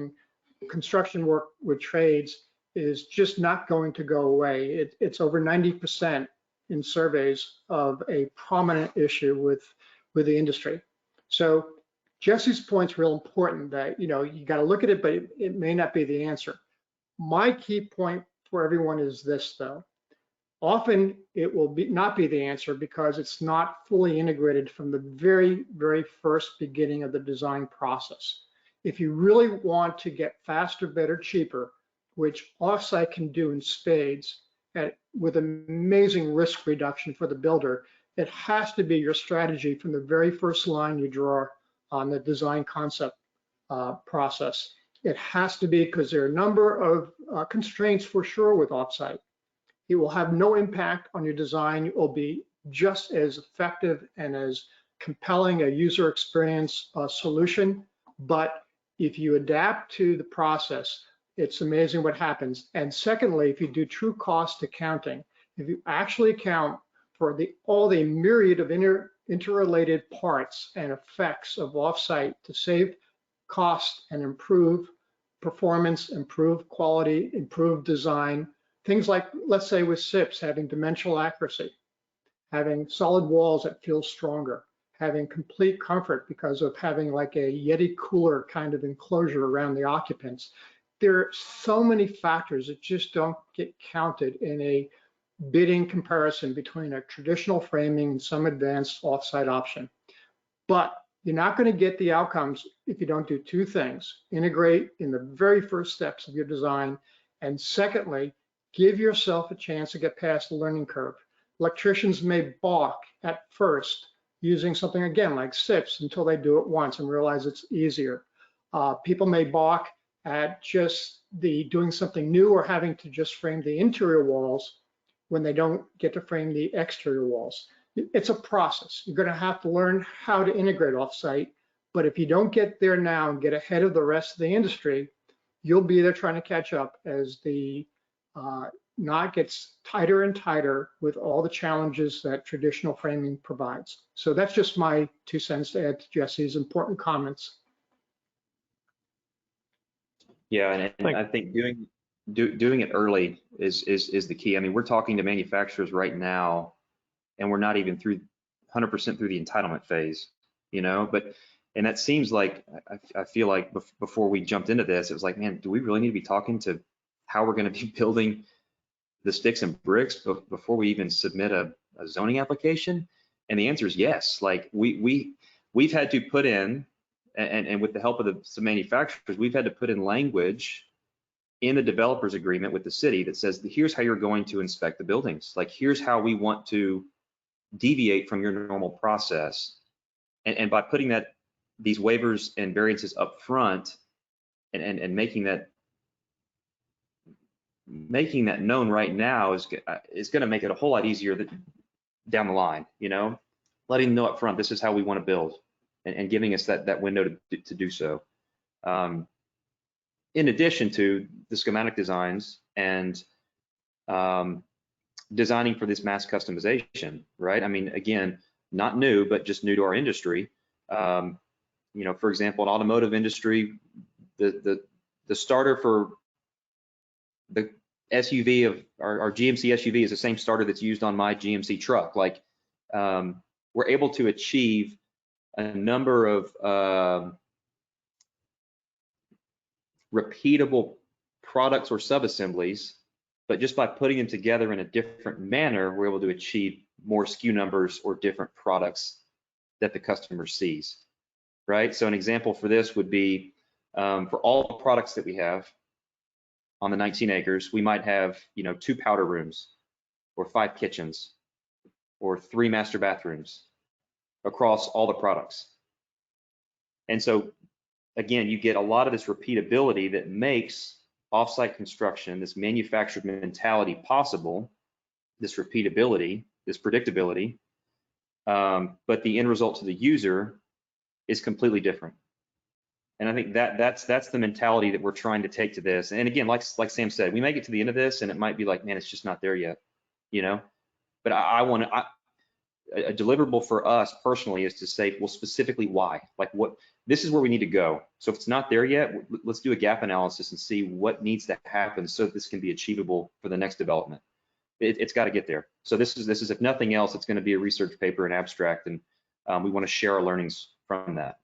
with trades is just not going to go away. It's over 90% in surveys of a prominent issue with with the industry. So Jesse's point's real important that, you got to look at it, but it may not be the answer. My key point for everyone is this, though. Often it will not be the answer because it's not fully integrated from the very, very first beginning of the design process. If you really want to get faster, better, cheaper, which Offsite can do in spades with amazing risk reduction for the builder, it has to be your strategy from the very first line you draw on the design concept process. It has to be, because there are a number of constraints for sure with Offsite. It will have no impact on your design. It will be just as effective and as compelling a user experience solution. But if you adapt to the process, it's amazing what happens. And secondly, if you do true cost accounting, if you actually account for all the myriad of interrelated parts and effects of Offsite to save cost and improve performance, improve quality, improve design, things like, let's say with SIPs, having dimensional accuracy, having solid walls that feel stronger, having complete comfort because of having like a Yeti cooler kind of enclosure around the occupants. There are so many factors that just don't get counted in a bidding comparison between a traditional framing and some advanced Offsite option. But you're not going to get the outcomes if you don't do two things: integrate in the very first steps of your design, and secondly, give yourself a chance to get past the learning curve. Electricians may balk at first using something, again, like SIPs until they do it once and realize it's easier. People may balk at just doing something new or having to just frame the interior walls when they don't get to frame the exterior walls. It's a process. You're going to have to learn how to integrate Offsite, but if you don't get there now and get ahead of the rest of the industry, you'll be there trying to catch up as the knot gets tighter and tighter with all the challenges that traditional framing provides. So that's just my 2 cents to add to Jesse's important comments. Yeah, and I think doing it early is the key. I mean, we're talking to manufacturers right now, and we're not even through 100% through the entitlement phase, and that seems like, I feel like before we jumped into this, it was like, man, do we really need to be talking to how we're going to be building the sticks and bricks before we even submit a zoning application? And the answer is yes. Like we've had to put in, and with the help of some manufacturers, we've had to put in language in the developer's agreement with the city that says, here's how you're going to inspect the buildings. Like, here's how we want to deviate from your normal process. And by putting these waivers and variances up front and making that known right now is going to make it a whole lot easier down the line, letting them know up front, this is how we want to build, and giving us that window to do so. In addition to the schematic designs and designing for this mass customization, right? I mean, again, not new, but just new to our industry. For example, in automotive industry, the starter for the SUV of our GMC SUV is the same starter that's used on my GMC truck. Like, we're able to achieve a number of repeatable products or sub-assemblies, but just by putting them together in a different manner, we're able to achieve more SKU numbers or different products that the customer sees, right? So an example for this would be, for all the products that we have on the 19 acres, we might have, 2 powder rooms or 5 kitchens or 3 master bathrooms across all the products. And so again, you get a lot of this repeatability that makes offsite construction, this manufactured mentality possible, this repeatability, this predictability, but the end result to the user is completely different. And I think that's the mentality that we're trying to take to this. And again, like Sam said, we may get to the end of this and it might be like, man, it's just not there yet, But a deliverable for us personally is to say, well, specifically why? Like, this is where we need to go. So if it's not there yet, let's do a gap analysis and see what needs to happen so that this can be achievable for the next development. It's got to get there. So this is if nothing else, it's going to be a research paper and abstract, and we want to share our learnings from that.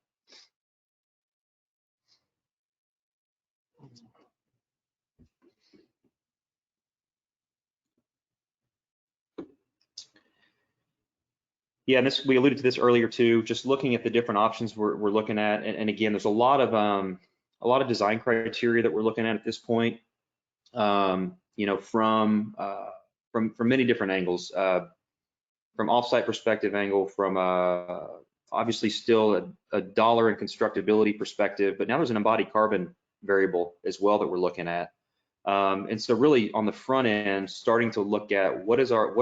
Yeah, and we alluded to this earlier too. Just looking at the different options we're looking at, and again, there's a lot of design criteria that we're looking at this point. You know, from many different angles, from offsite perspective angle, from obviously still a dollar and constructability perspective, but now there's an embodied carbon variable as well that we're looking at. And so really on the front end, starting to look at what is our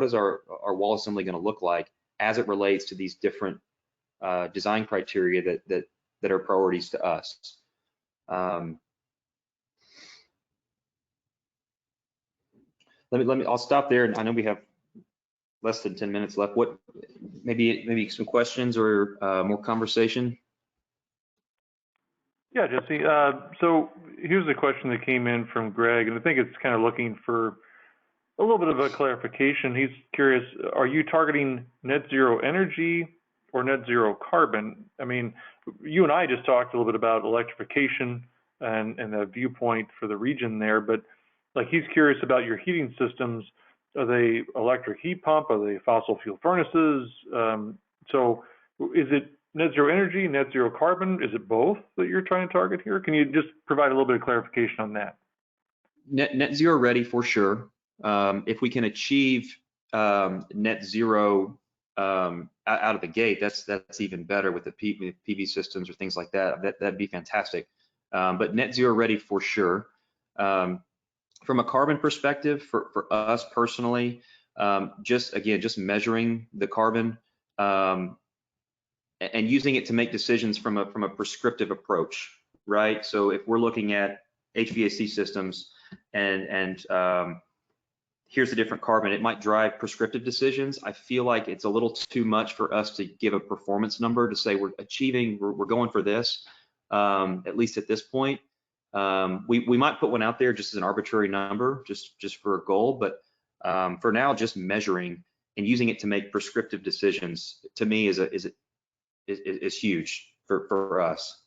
wall assembly going to look like as it relates to these different design criteria that are priorities to us. I'll stop there. I know we have less than 10 minutes left. Maybe some questions or more conversation? Yeah, Jesse. So here's a question that came in from Greg, and I think it's kind of looking for a little bit of a clarification. He's curious, are you targeting net zero energy or net zero carbon? I mean, you and I just talked a little bit about electrification and the viewpoint for the region there, but like he's curious about your heating systems. Are they electric heat pump? Are they fossil fuel furnaces? So is it net zero energy, net zero carbon? Is it both that you're trying to target here? Can you just provide a little bit of clarification on that? Net zero ready for sure. If we can achieve net zero out of the gate, that's even better with the PV systems or things like that. That'd be fantastic. But net zero ready for sure. From a carbon perspective, for us personally, just measuring the carbon and using it to make decisions from a prescriptive approach, right? So if we're looking at HVAC systems and here's the different carbon, it might drive prescriptive decisions. I feel like it's a little too much for us to give a performance number to say we're going for this, at least at this point. We might put one out there just as an arbitrary number, just for a goal, but for now, just measuring and using it to make prescriptive decisions to me is huge for us.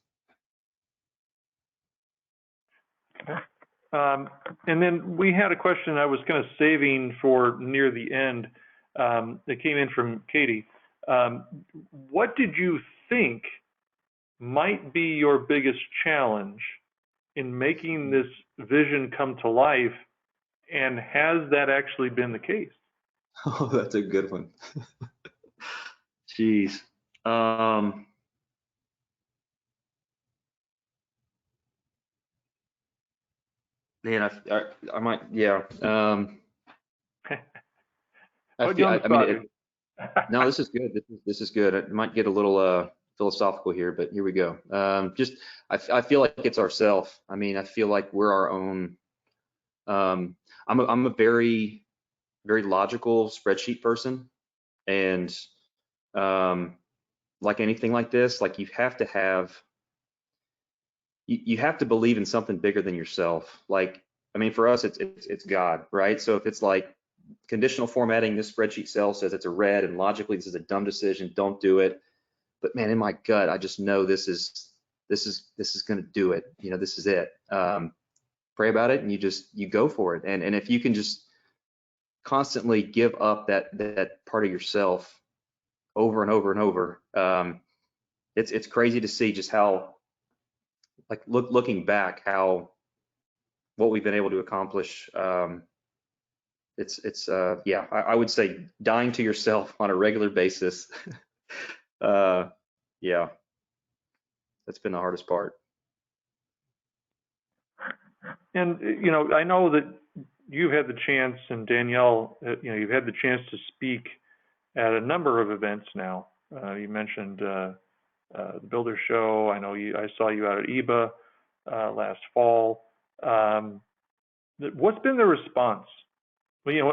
Okay. And then we had a question I was kind of saving for near the end that came in from Katie. What did you think might be your biggest challenge in making this vision come to life, and has that actually been the case? Oh, that's a good one. Jeez. Man, I might, yeah. No, this is good. This is good. It might get a little philosophical here, but here we go. I feel like it's ourself. I mean, I feel like we're our own. I'm a very, very logical spreadsheet person, and like anything like this, like you have to believe in something bigger than yourself. Like, I mean, for us, it's God, right? So if it's like conditional formatting, this spreadsheet cell says it's a red, and logically this is a dumb decision, don't do it. But man, in my gut, I just know this is going to do it. You know, this is it. Pray about it, and you go for it. And if you can just constantly give up that part of yourself over and over and over, it's crazy to see just how, like, looking back, how what we've been able to accomplish. Yeah, I would say dying to yourself on a regular basis. Yeah, that's been the hardest part. And you know, I know that you've had the chance, and Danielle, you know, you've had the chance to speak at a number of events now. You mentioned the Builder Show. I know I saw you out at EBA last fall. What's been the response? Well, you know,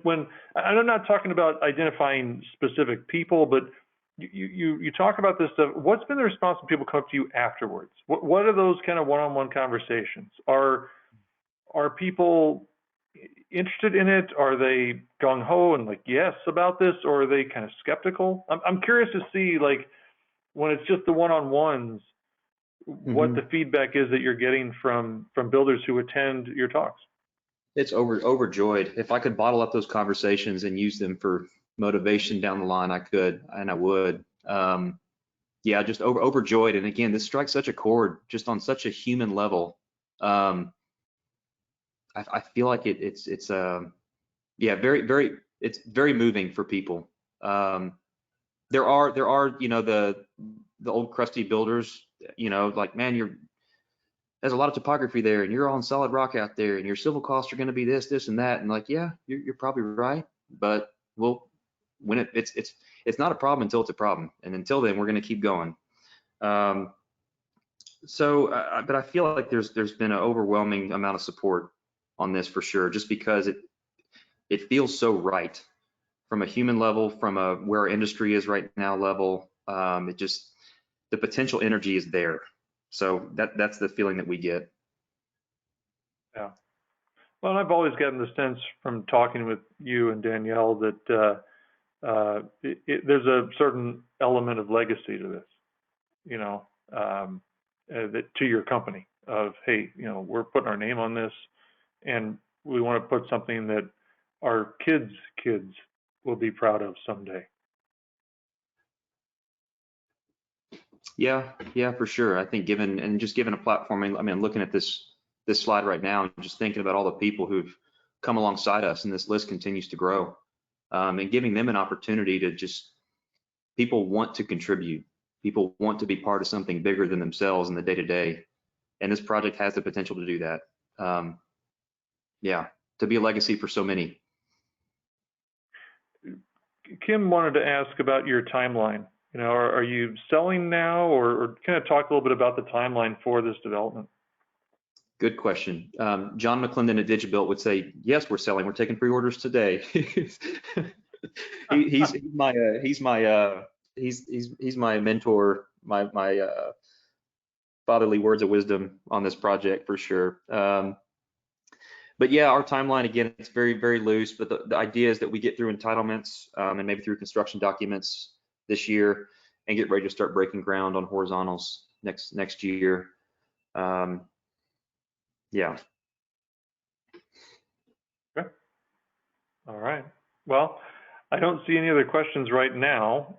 when I'm not talking about identifying specific people, but you talk about this stuff. What's been the response when people come up to you afterwards? What are those kind of one-on-one conversations? Are people interested in it? Are they gung ho and like yes about this, or are they kind of skeptical? I'm curious to see, like, when it's just the one-on-ones, what the feedback is that you're getting from builders who attend your talks. It's overjoyed. If I could bottle up those conversations and use them for motivation down the line, I could, and I would. Yeah, just overjoyed. And again, this strikes such a chord just on such a human level. I feel like it's yeah, it's very moving for people. There are, you know, the old crusty builders, you know, like, man, there's a lot of topography there, and you're on solid rock out there, and your civil costs are going to be this, and that. And like, yeah, you're probably right, but when it's not a problem until it's a problem, and until then, we're going to keep going. But I feel like there's been an overwhelming amount of support on this for sure, just because it feels so right from a human level, from a where our industry is right now level. The potential energy is there. So that's the feeling that we get. Yeah. Well, I've always gotten the sense from talking with you and Danielle that there's a certain element of legacy to this, you know, to your company of, hey, you know, we're putting our name on this, and we want to put something that our kids will be proud of someday. Yeah, for sure. I think given a platform, I mean, looking at this slide right now and just thinking about all the people who've come alongside us, and this list continues to grow, and giving them an opportunity to people want to contribute. People want to be part of something bigger than themselves in the day-to-day. And this project has the potential to do that. Yeah, to be a legacy for so many. Kim wanted to ask about your timeline. You know, are you selling now, or kind of talk a little bit about the timeline for this development? Good question. John McClendon at DigiBuilt would say, yes, we're selling. We're taking pre-orders today. He's my mentor, my fatherly words of wisdom on this project for sure. But yeah, our timeline, again, it's very, very loose, but the idea is that we get through entitlements and maybe through construction documents this year and get ready to start breaking ground on horizontals next year. Yeah. Okay. All right. Well, I don't see any other questions right now.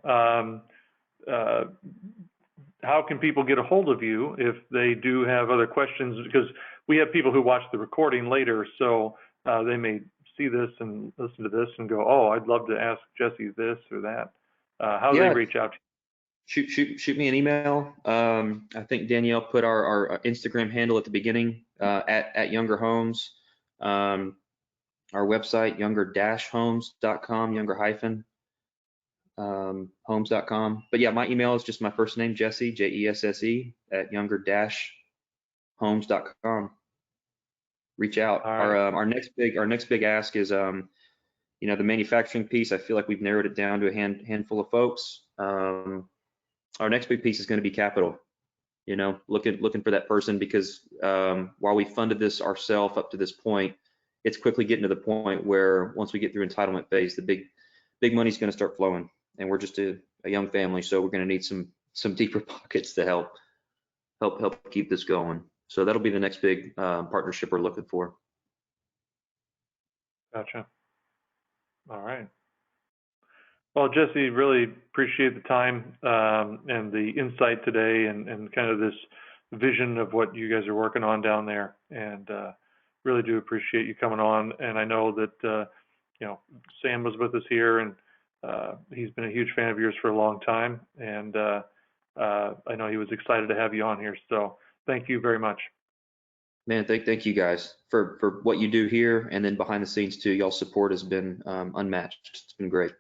How can people get a hold of you if they do have other questions? Because we have people who watch the recording later, so they may see this and listen to this and go, oh, I'd love to ask Jesse this or that. How do they reach out to you? Shoot me an email. I think Danielle put our Instagram handle at the beginning, at Younger Homes. Our website, younger-homes.com, younger-homes.com. But yeah, my email is just my first name, Jesse, Jesse, at younger-homes.com. Reach out. Right. Our next big ask is, you know, the manufacturing piece. I feel like we've narrowed it down to a handful of folks. Our next big piece is going to be capital. You know, looking for that person, because while we funded this ourselves up to this point, it's quickly getting to the point where once we get through entitlement phase, the big money is going to start flowing, and we're just a young family, so we're going to need some deeper pockets to help keep this going. So that'll be the next big partnership we're looking for. Gotcha. All right. Well, Jesse, really appreciate the time and the insight today, and kind of this vision of what you guys are working on down there. And really do appreciate you coming on. And I know that you know, Sam was with us here, and he's been a huge fan of yours for a long time. And I know he was excited to have you on here. So thank you very much. Man, thank you guys for what you do here, and then behind the scenes too. Y'all's support has been unmatched. It's been great.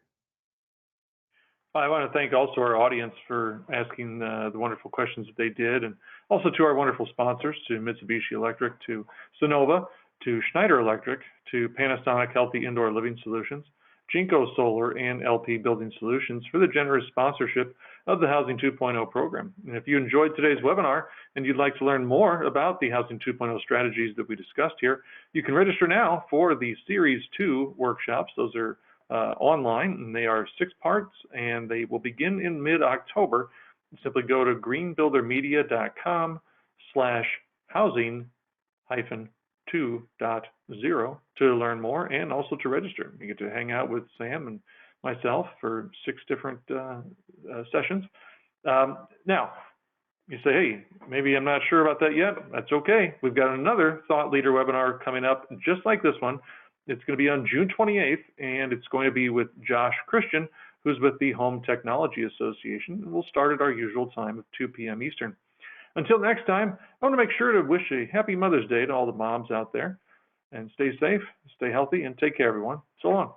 I want to thank also our audience for asking the wonderful questions that they did, and also to our wonderful sponsors, to Mitsubishi Electric, to Sonova, to Schneider Electric, to Panasonic Healthy Indoor Living Solutions, Jinko Solar, and LP Building Solutions for the generous sponsorship of the Housing 2.0 program. And if you enjoyed today's webinar and you'd like to learn more about the Housing 2.0 strategies that we discussed here, you can register now for the Series 2 workshops. Those are online, and they are 6 parts, and they will begin in mid-October. Simply go to greenbuildermedia.com/housing-2.0 to learn more and also to register. You get to hang out with Sam and myself for 6 different sessions. Now, you say, hey, maybe I'm not sure about that yet. That's okay. We've got another thought leader webinar coming up just like this one. It's going to be on June 28th, and it's going to be with Josh Christian, who's with the Home Technology Association. We'll start at our usual time of 2 p.m. Eastern. Until next time, I want to make sure to wish a happy Mother's Day to all the moms out there. And stay safe, stay healthy, and take care, everyone. So long.